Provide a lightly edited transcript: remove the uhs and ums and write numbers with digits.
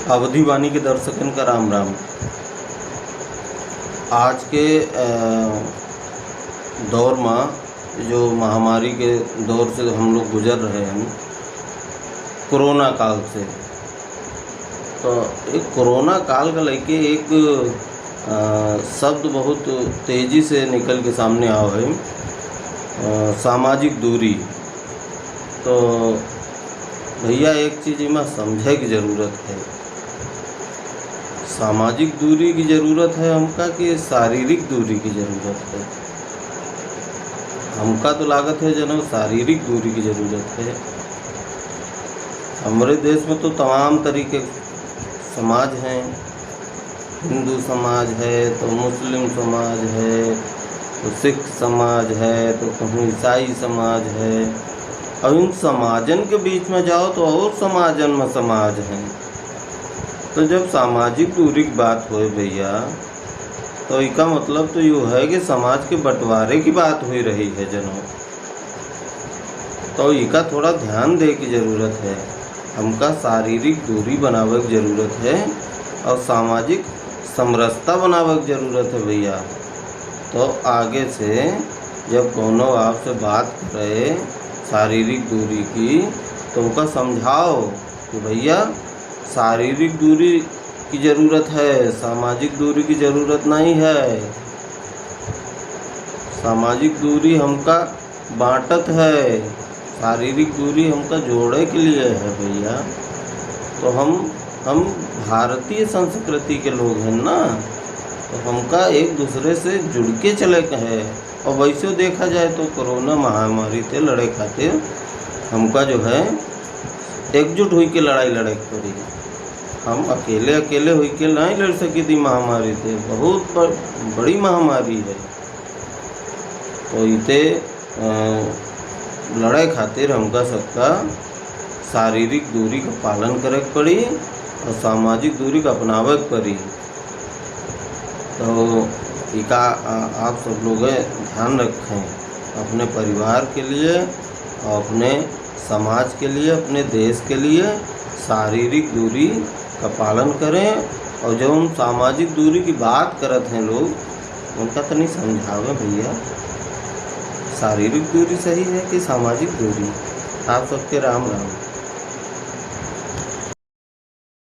अवधि वाणी के दर्शकन का राम राम। आज के दौर में जो महामारी के दौर से हम लोग गुजर रहे हैं, कोरोना काल से, तो एक कोरोना काल का लेके एक शब्द बहुत तेज़ी से निकल के सामने आओ है, सामाजिक दूरी। तो भैया एक चीज़ में समझे की ज़रूरत है, सामाजिक दूरी की ज़रूरत है हमका कि शारीरिक दूरी की ज़रूरत है। हमका तो लागत है जनो शारीरिक दूरी की ज़रूरत है। हमारे देश में तो तमाम तरीके समाज हैं, हिंदू समाज है तो मुस्लिम समाज है, तो सिख समाज है, तो कहीं ईसाई समाज है, और इन समाजन के बीच में जाओ तो और समाजन में समाज हैं। तो जब सामाजिक दूरी की बात हो भैया, तो इसका मतलब तो यूँ है कि समाज के बंटवारे की बात हो रही है जनों। तो इसका थोड़ा ध्यान दे की ज़रूरत है। हमका शारीरिक दूरी बनावे की ज़रूरत है और सामाजिक समरसता बनावे की ज़रूरत है भैया। तो आगे से जब कोनो आपसे बात करे शारीरिक दूरी की, तो उनका समझाओ कि भैया शारीरिक दूरी की ज़रूरत है, सामाजिक दूरी की ज़रूरत नहीं है। सामाजिक दूरी हमका बांटत है, शारीरिक दूरी हमका जोड़े के लिए है भैया। तो हम भारतीय संस्कृति के लोग हैं ना, तो हमका एक दूसरे से जुड़ के चले के है। और वैसे देखा जाए तो कोरोना महामारी से लड़े खातिर हमका जो है एकजुट हुई के लड़ाई लड़े पड़ी। हम अकेले हुई के नहीं लड़ सकी थी महामारी से, बहुत बड़ी महामारी है। तो इसे लड़ाई खातिर हमका सबका शारीरिक दूरी का पालन करे पड़ी और सामाजिक दूरी का अपनावे पड़ी। तो इसका आप सब लोग ध्यान रखें अपने परिवार के लिए और अपने समाज के लिए, अपने देश के लिए शारीरिक दूरी का पालन करें। और जब हम सामाजिक दूरी की बात करते हैं लोग, उनका तो नहीं समझावे भैया शारीरिक दूरी सही है कि सामाजिक दूरी। आप सबके राम राम।